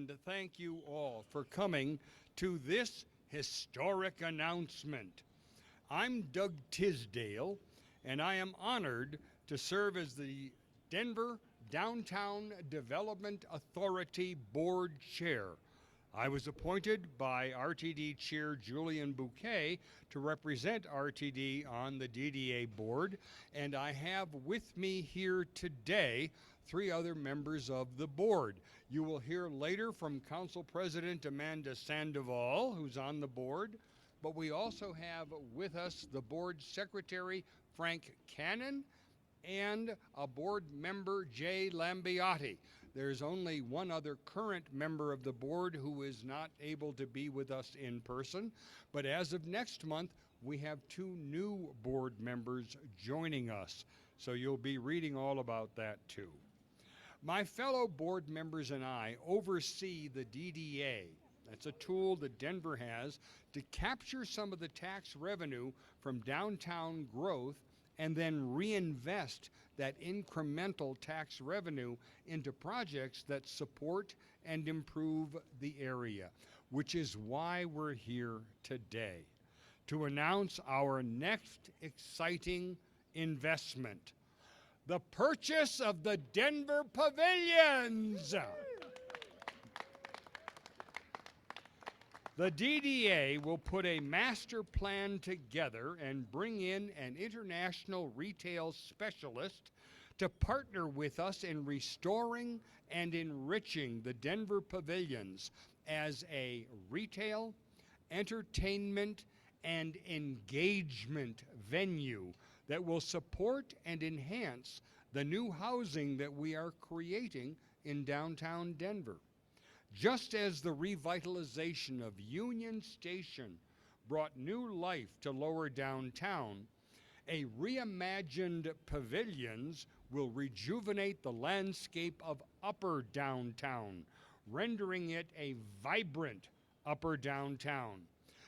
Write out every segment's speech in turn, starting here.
and thank you all for coming to this historic announcement. I'm Doug Tisdale, and I am honored to serve as the Denver Downtown Development Authority Board Chair. I was appointed by RTD Chair Julian Bouquet to represent RTD on the DDA board, and I have with me here today 3 other members of the board. You will hear later from Council President Amanda Sandoval, who's on the board, but we also have with us the board secretary, Frank Cannon, and a board member, Jay Lambiotti. There's only one other current member of the board who is not able to be with us in person, but as of next month, we have 2 new board members joining us, so you'll be reading all about that too. My fellow board members and I oversee the DDA. That's a tool that Denver has to capture some of the tax revenue from downtown growth and then reinvest that incremental tax revenue into projects that support and improve the area, which is why we're here today, to announce our next exciting investment, the purchase of the Denver Pavilions. The DDA will put a master plan together and bring in an international retail specialist to partner with us in restoring and enriching the Denver Pavilions as a retail, entertainment, and engagement venue that will support and enhance the new housing that we are creating in downtown Denver. Just as the revitalization of Union Station brought new life to lower downtown, a reimagined Pavilions will rejuvenate the landscape of upper downtown, rendering it a vibrant upper downtown.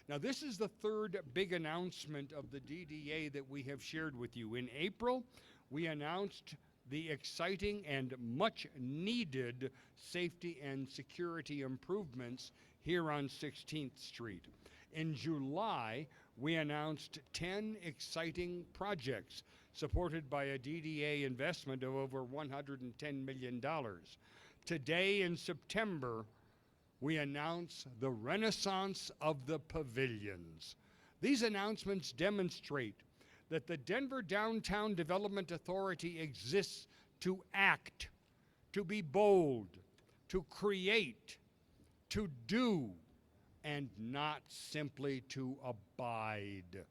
Now, this is the 3rd big announcement of the DDA that we have shared with you. In April, we announced the exciting and much needed safety and security improvements here on 16th Street. In July, we announced 10 exciting projects supported by a DDA investment of over $110 million. Today in September, we announce the Renaissance of the Pavilions. These announcements demonstrate that the Denver Downtown Development Authority exists to act, to be bold, to create, to do, and not simply to abide.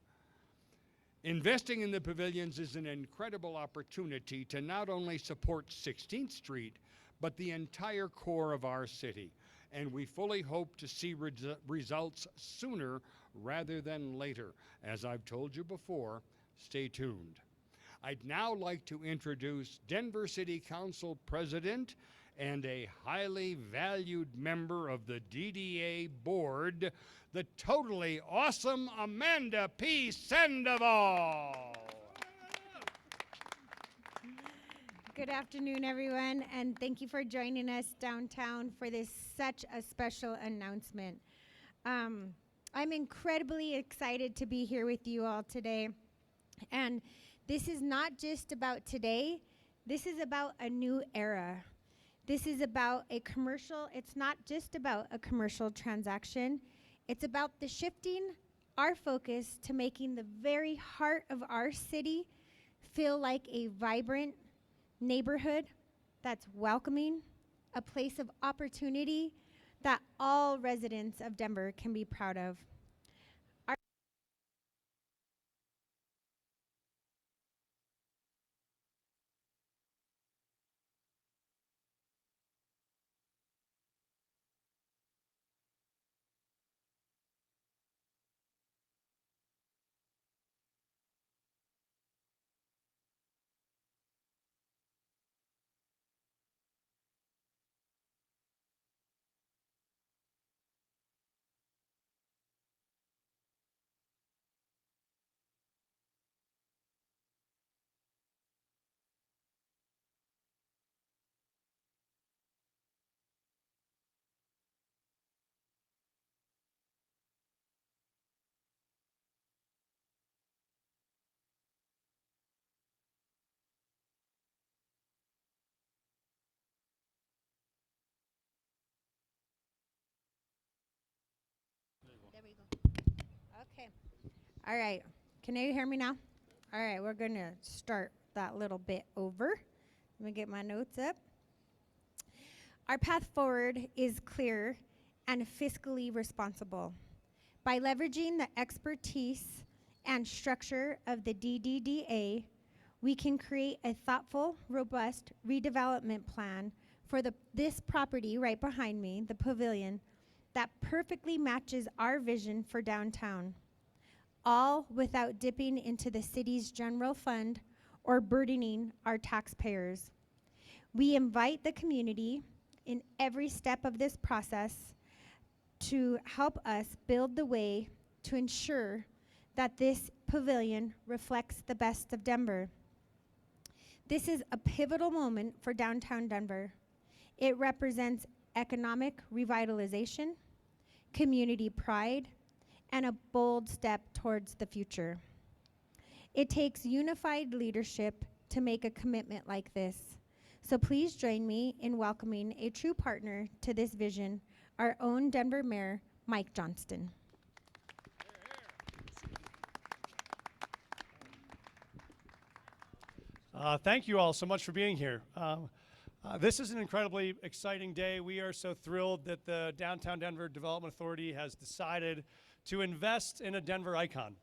Investing in the pavilions is an incredible opportunity to not only support 16th Street, but the entire core of our city. And we fully hope to see results sooner rather than later. As I've told you before, stay tuned. I'd now like to introduce Denver City Council President and a highly valued member of the DDA board, the totally awesome Amanda P. Sandoval. Good afternoon, everyone, and thank you for joining us downtown for this such a special announcement. I'm incredibly excited to be here with you all today. And this is not just about today, this is about a new era. This is about it's not just about a commercial transaction. It's about the shifting our focus to making the very heart of our city feel like a vibrant neighborhood that's welcoming, a place of opportunity that all residents of Denver can be proud of. All right. Can you hear me now? All right, we're going to start that little bit over. Let me get my notes up. Our path forward is clear and fiscally responsible. By leveraging the expertise and structure of the DDDA, we can create a thoughtful, robust redevelopment plan for this property right behind me, the pavilion, that perfectly matches our vision for downtown, all without dipping into the city's general fund or burdening our taxpayers. We invite the community in every step of this process to help us build the way to ensure that this pavilion reflects the best of Denver. This is a pivotal moment for downtown Denver. It represents economic revitalization, community pride, and a bold step towards the future. It takes unified leadership to make a commitment like this. So please join me in welcoming a true partner to this vision, our own Denver Mayor, Mike Johnston. Thank you all so much for being here. This is an incredibly exciting day. We are so thrilled that the Downtown Denver Development Authority has decided to invest in a Denver icon.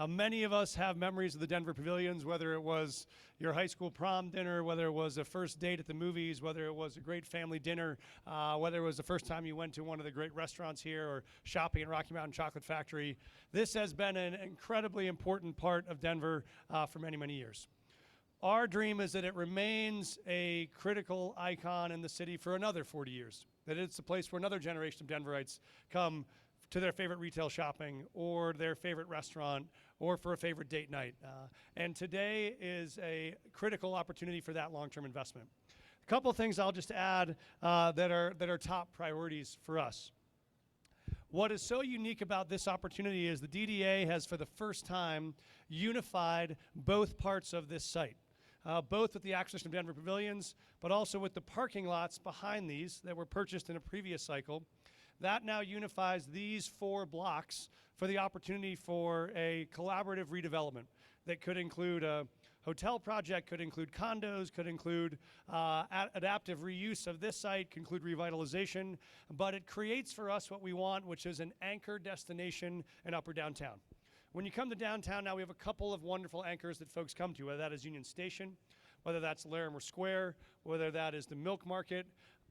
Many of us have memories of the Denver Pavilions, whether it was your high school prom dinner, whether it was a first date at the movies, whether it was a great family dinner, whether it was the first time you went to one of the great restaurants here or shopping at Rocky Mountain Chocolate Factory. This has been an incredibly important part of Denver for many, many years. Our dream is that it remains a critical icon in the city for another 40 years, that it's a place where another generation of Denverites come to their favorite retail shopping or their favorite restaurant or for a favorite date night. And today is a critical opportunity for that long-term investment. A couple of things I'll just add that are top priorities for us. What is so unique about this opportunity is the DDA has, for the first time, unified both parts of this site. Both with the acquisition of Denver Pavilions, but also with the parking lots behind these that were purchased in a previous cycle. That now unifies these 4 blocks for the opportunity for a collaborative redevelopment that could include a hotel project, could include condos, could include adaptive reuse of this site, could include revitalization, but it creates for us what we want, which is an anchor destination in Upper Downtown. When you come to downtown now, we have a couple of wonderful anchors that folks come to, whether that is Union Station, whether that's Larimer Square, whether that is the Milk Market.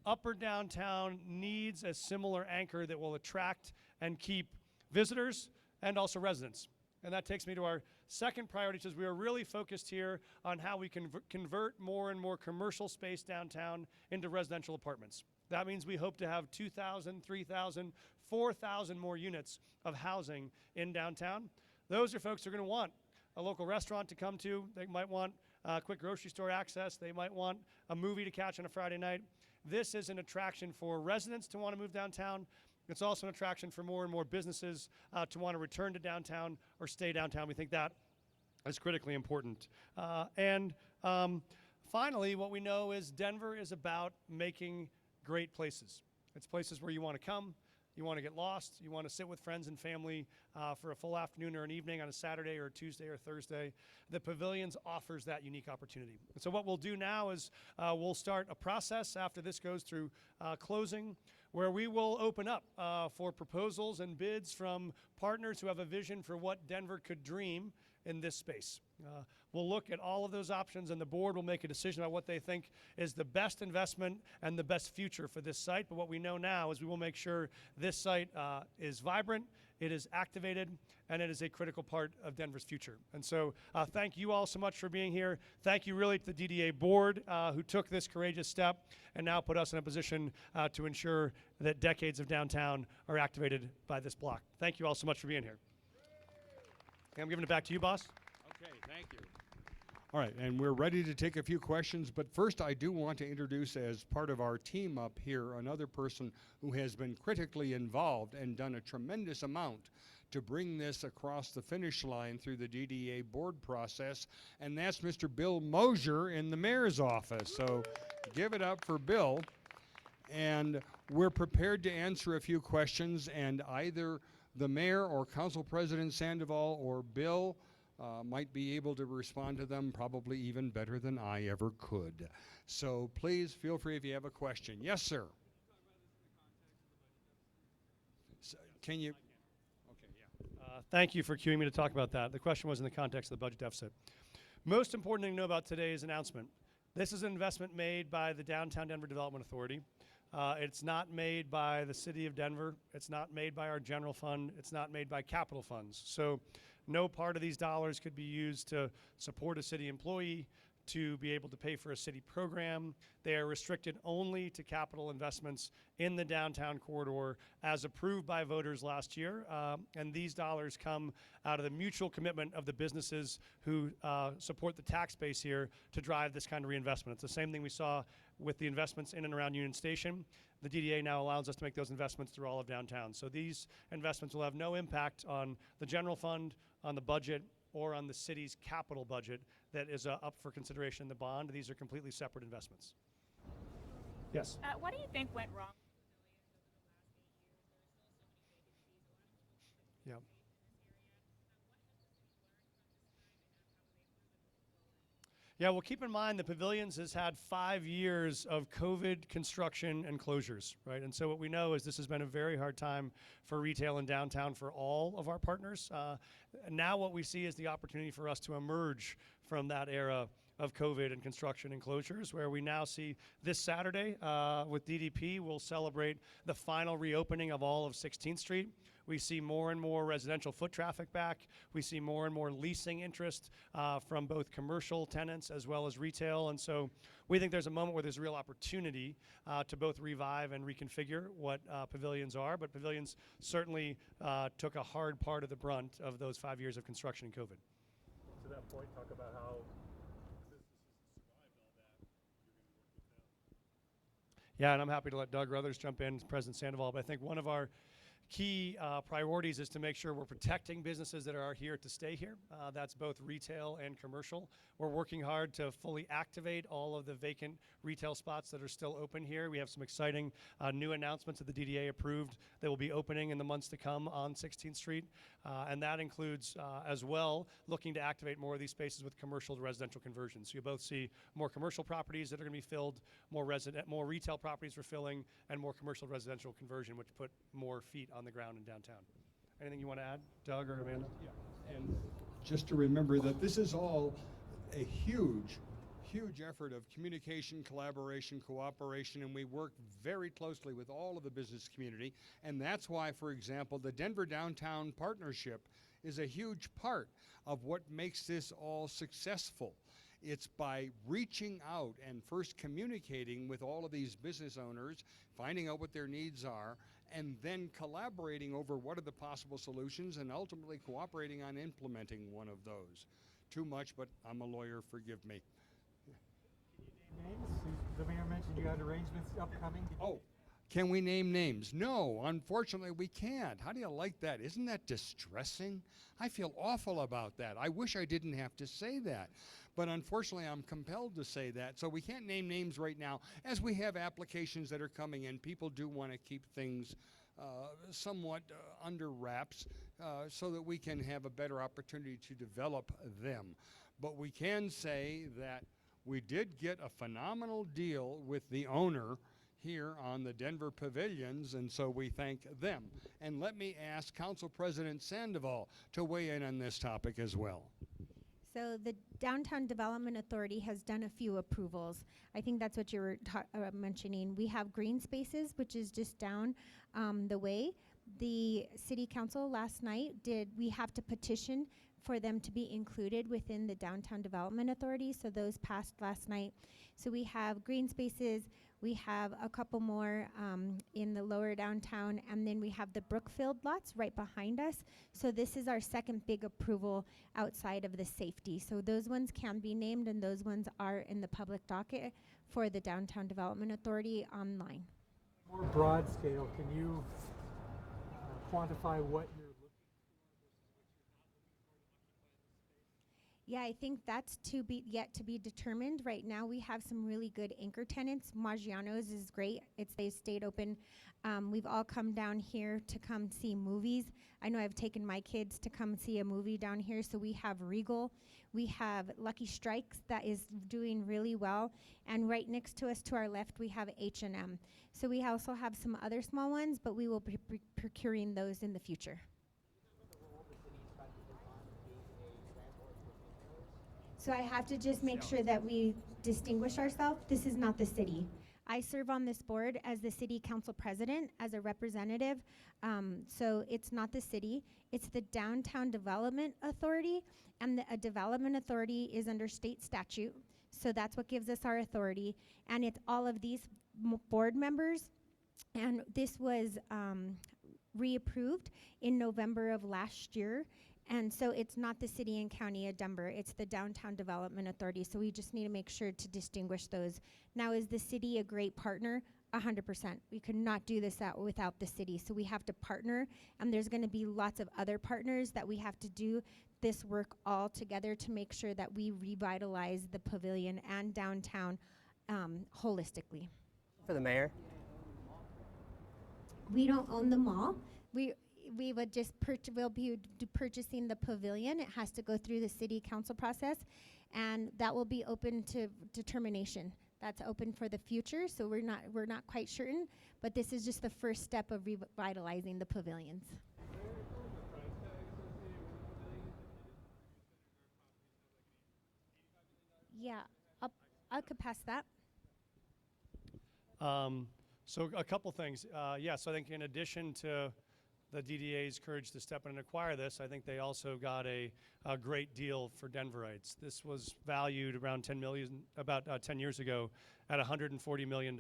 Upper Downtown needs a similar anchor that will attract and keep visitors and also residents. And that takes me to our second priority, which is we are really focused here on how we can convert more and more commercial space downtown into residential apartments. That means we hope to have 2,000, 3,000, 4,000 more units of housing in downtown. Those are folks who are going to want a local restaurant to come to. They might want quick grocery store access. They might want a movie to catch on a Friday night. This is an attraction for residents to want to move downtown. It's also an attraction for more and more businesses to want to return to downtown or stay downtown. We think that is critically important. Finally, what we know is Denver is about making great places. It's places where you want to come. You want to get lost, you want to sit with friends and family for a full afternoon or an evening on a Saturday or a Tuesday or Thursday. The Pavilions offers that unique opportunity. And so what we'll do now is we'll start a process after this goes through closing, where we will open up for proposals and bids from partners who have a vision for what Denver could dream in this space. We'll look at all of those options, and the board will make a decision about what they think is the best investment and the best future for this site. But what we know now is we will make sure this site is vibrant, it is activated, and it is a critical part of Denver's future. And so thank you all so much for being here. Thank you really to the DDA board who took this courageous step and now put us in a position to ensure that decades of downtown are activated by this block. Thank you all so much for being here. I'm giving it back to you, boss. Okay, thank you. All right, and we're ready to take a few questions, but first I do want to introduce, as part of our team up here, another person who has been critically involved and done a tremendous amount to bring this across the finish line through the DDA board process, and that's Mr. Bill Mosier in the mayor's office. So give it up for Bill. And we're prepared to answer a few questions, and either the mayor or council president Sandoval or Bill might be able to respond to them probably even better than I ever could. So please feel free if you have a question. Yes, sir. Can you? Okay, yeah. Thank you for cueing me to talk about that. The question was in the context of the budget deficit. Most important thing to know about today's announcement. This is an investment made by the Downtown Denver Development Authority. It's not made by the city of Denver. It's not made by our general fund. It's not made by capital funds. So no part of these dollars could be used to support a city employee, to be able to pay for a city program. They are restricted only to capital investments in the downtown corridor as approved by voters last year. And these dollars come out of the mutual commitment of the businesses who support the tax base here to drive this kind of reinvestment. It's the same thing we saw with the investments in and around Union Station. The DDA now allows us to make those investments through all of downtown. So these investments will have no impact on the general fund, on the budget, or on the city's capital budget that is up for consideration in the bond. These are completely separate investments. Yes? What do you think went wrong? Yeah. Yeah, well, keep in mind the Pavilions has had 5 years of COVID construction and closures, right? And so what we know is this has been a very hard time for retail in downtown for all of our partners. Now what we see is the opportunity for us to emerge from that era of COVID and construction and closures, where we now see this Saturday with DDP, we'll celebrate the final reopening of all of 16th Street. We see more and more residential foot traffic back. We see more and more leasing interest from both commercial tenants as well as retail. And so we think there's a moment where there's real opportunity to both revive and reconfigure what pavilions are. But pavilions certainly took a hard part of the brunt of those 5 years of construction in COVID. To that point, talk about how Yeah, and I'm happy to let Doug or others jump in, President Sandoval, but I think one of our key priorities is to make sure we're protecting businesses that are here to stay here. That's both retail and commercial. We're working hard to fully activate all of the vacant retail spots that are still open here. We have some exciting new announcements that the DDA approved that will be opening in the months to come on 16th Street. And that includes as well looking to activate more of these spaces with commercial to residential conversions. So you both see more commercial properties that are going to be filled, more retail properties we're filling, and more commercial residential conversion, which put more feet on the ground in downtown. Anything you want to add, Doug or Amanda? Yeah. And just to remember that this is all a huge effort of communication, collaboration, cooperation, and we work very closely with all of the business community. And that's why, for example, the Denver Downtown Partnership is a huge part of what makes this all successful. It's by reaching out and first communicating with all of these business owners, finding out what their needs are, and then collaborating over what are the possible solutions and ultimately cooperating on implementing one of those. Too much, but I'm a lawyer, forgive me. names? The mayor mentioned you had arrangements upcoming. Oh, can we name names? No, unfortunately we can't. How do you like that? Isn't that distressing? I feel awful about that. I wish I didn't have to say that. But unfortunately, I'm compelled to say that. So we can't name names right now. As we have applications that are coming in, people do want to keep things somewhat under wraps so that we can have a better opportunity to develop them. But we can say that we did get a phenomenal deal with the owner here on the Denver Pavilions, and so we thank them. And let me ask Council President Sandoval to weigh in on this topic as well. So the Downtown Development Authority has done a few approvals. I think that's what you were mentioning. We have green spaces, which is just down the way. The City Council last night we have to petition for them to be included within the Downtown Development Authority. So those passed last night. So we have green spaces. We have a couple more in the lower downtown, and then we have the Brookfield lots right behind us. So this is our second big approval outside of the safety. So those ones can be named, and those ones are in the public docket for the Downtown Development Authority online. More broad scale, can you quantify what you're looking for versus what you're not looking for to occupy the space? Yeah, I think that's yet to be determined. Right now, we have some really good anchor tenants. Maggiano's is great. They stayed open. We've all come down here to come see movies. I know I've taken my kids to come see a movie down here. So we have Regal, we have Lucky Strikes that is doing really well, and right next to us, to our left, we have H&M. So we also have some other small ones, but we will be procuring those in the future. So I have to just make sure that we distinguish ourselves. This is not the city. I serve on this board as the city council president, as a representative. So it's not the city, it's the Downtown Development Authority. And a development authority is under state statute. So that's what gives us our authority. And it's all of these board members. And this was reapproved in November of last year. And so it's not the city and county of Denver, it's the Downtown Development Authority. So we just need to make sure to distinguish those. Now, is the city a great partner? 100%. We could not do this without the city. So we have to partner, and there's gonna be lots of other partners that we have to do this work all together to make sure that we revitalize the pavilion and downtown holistically. For the mayor? We don't own the mall. We would just we'll be purchasing the pavilion. It has to go through the city council process, and that will be open to determination. That's open for the future, so we're not quite certain, but this is just the first step of revitalizing the pavilions. Yeah, I could pass that. So a couple things. Yes, I think in addition to the DDA's courage to step in and acquire this, I think they also got a great deal for Denverites. This was valued around 10 million, about 10 years ago, at $140 million.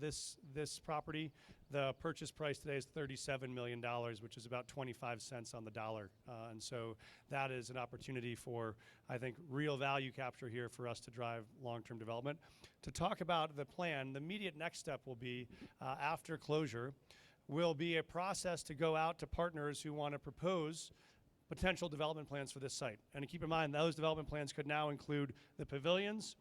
This property, the purchase price today is $37 million, which is about 25 cents on the dollar. And so that is an opportunity for, I think, real value capture here for us to drive long-term development. To talk about the plan, the immediate next step will be, after closure, will be a process to go out to partners who want to propose potential development plans for this site. And to keep in mind, those development plans could now include the pavilions,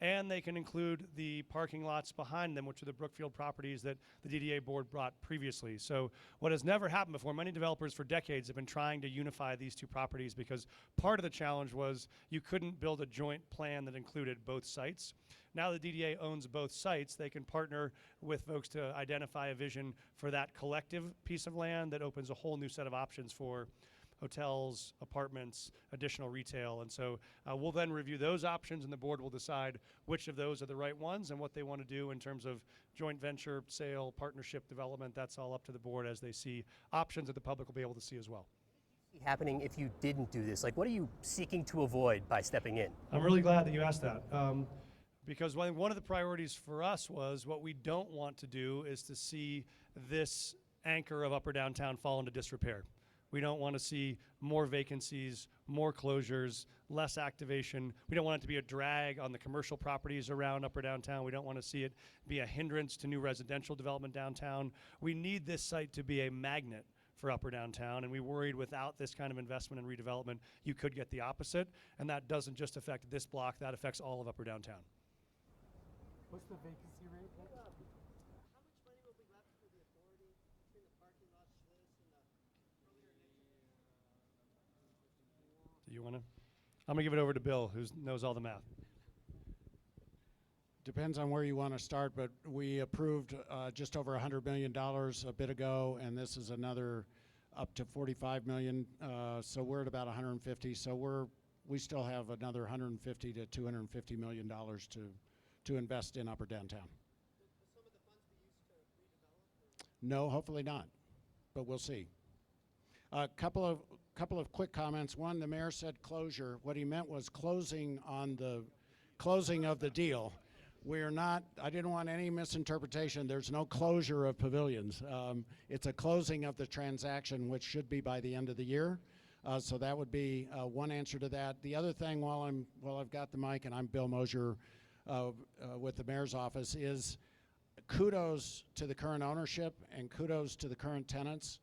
and they can include the parking lots behind them, which are the Brookfield properties that the DDA board brought previously. So what has never happened before, many developers for decades have been trying to unify these two properties, because part of the challenge was you couldn't build a joint plan that included both sites. Now the DDA owns both sites, they can partner with folks to identify a vision for that collective piece of land that opens a whole new set of options for hotels, apartments, additional retail. And so we'll then review those options, and the board will decide which of those are the right ones and what they want to do in terms of joint venture, sale, partnership, development. That's all up to the board as they see options that the public will be able to see as well. Happening if you didn't do this? Like, what are you seeking to avoid by stepping in? I'm really glad that you asked that. Because one of the priorities for us was, what we don't want to do is to see this anchor of upper downtown fall into disrepair. We don't want to see more vacancies, more closures, less activation. We don't want it to be a drag on the commercial properties around upper downtown. We don't want to see it be a hindrance to new residential development downtown. We need this site to be a magnet for upper downtown, and we worried without this kind of investment and redevelopment, you could get the opposite, and that doesn't just affect this block, that affects all of upper downtown. What's the vacancy rate? How much money will be left for the authority between the parking lots for this and the earlier Do you want to? I'm going to give it over to Bill, who knows all the math. Depends on where you want to start, but we approved just over $100 million a bit ago, and this is another up to $45 million. So we're at about 150. So we still have another 150 to $250 million to invest in upper downtown. Some of the funds be used to redevelop? No, hopefully not, but we'll see. A couple of quick comments. One, the mayor said closure. What he meant was closing on the closing of the deal. We're not, I didn't want any misinterpretation. There's no closure of pavilions. It's a closing of the transaction, which should be by the end of the year. So that would be one answer to that. The other thing, while I've got the mic, and I'm Bill Mosier with the mayor's office, is kudos to the current ownership and kudos to the current tenants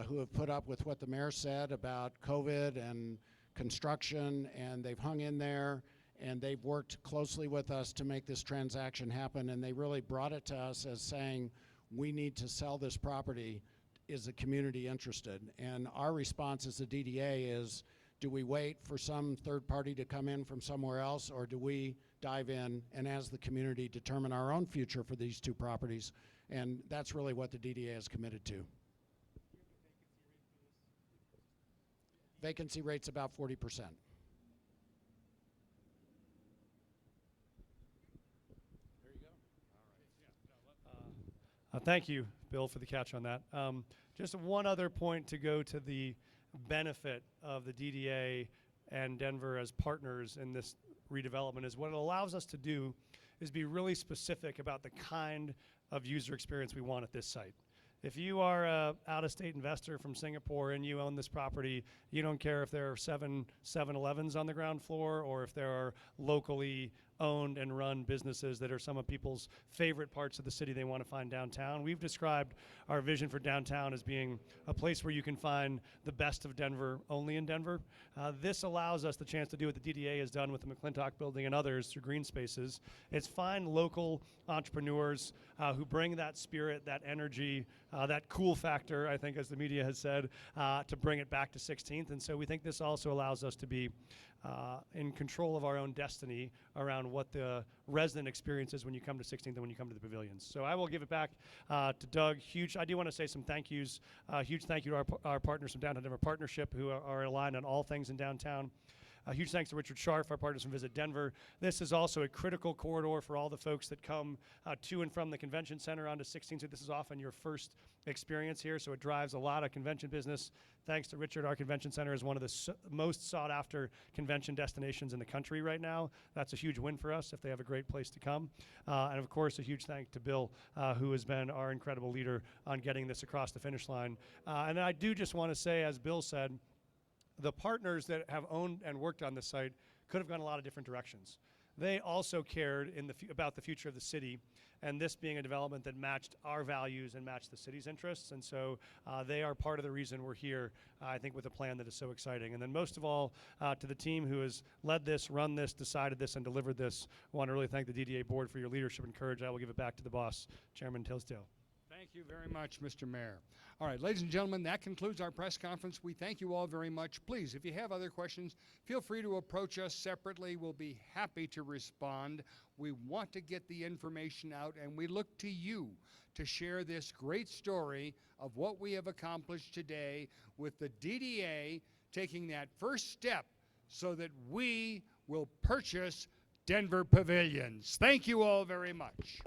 who have put up with what the mayor said about COVID and construction, and they've hung in there, and they've worked closely with us to make this transaction happen, and they really brought it to us as saying, we need to sell this property. Is the community interested? And our response as the DDA is, do we wait for some third party to come in from somewhere else, or do we dive in and as the community determine our own future for these two properties? And that's really what the DDA is committed to. Vacancy rate's about 40%. Thank you, Bill, for the catch on that. Just one other point to go to the benefit of the DDA and Denver as partners in this redevelopment is what it allows us to do is be really specific about the kind of user experience we want at this site. If you are an out-of-state investor from Singapore and you own this property, you don't care if there are 7-Elevens on the ground floor or if there are locally owned and run businesses that are some of people's favorite parts of the city they want to find downtown. We've described our vision for downtown as being a place where you can find the best of Denver only in Denver. This allows us the chance to do what the DDA has done with the McClintock building and others through green spaces. It's find local entrepreneurs who bring that spirit, that energy, that cool factor, I think as the media has said, to bring it back to 16th. And so we think this also allows us to be in control of our own destiny around what the resident experience is when you come to 16th and when you come to the pavilions. So I will give it back to Doug. I do want to say some thank yous. Huge thank you to our partners from Downtown Denver Partnership who are aligned on all things in downtown. Huge thanks to Richard Scharf, our partners from Visit Denver. This is also a critical corridor for all the folks that come to and from the convention center onto 16th. So this is often your first experience here, so it drives a lot of convention business. Thanks to Richard, our convention center is one of the most sought after convention destinations in the country right now. That's a huge win for us if they have a great place to come. And of course, a huge thank to Bill, who has been our incredible leader on getting this across the finish line. And I do just want to say, as Bill said, the partners that have owned and worked on this site could have gone a lot of different directions. They also cared about the future of the city, and this being a development that matched our values and matched the city's interests. And so they are part of the reason we're here, I think, with a plan that is so exciting. And then most of all, to the team who has led this, run this, decided this, and delivered this, I want to really thank the DDA board for your leadership and courage. I will give it back to the boss, Chairman Tisdale. Thank you very much, Mr. Mayor. All right, ladies and gentlemen, that concludes our press conference. We thank you all very much. Please, if you have other questions, feel free to approach us separately. We'll be happy to respond. We want to get the information out, and we look to you to share this great story of what we have accomplished today with the DDA taking that first step so that we will purchase Denver Pavilions. Thank you all very much.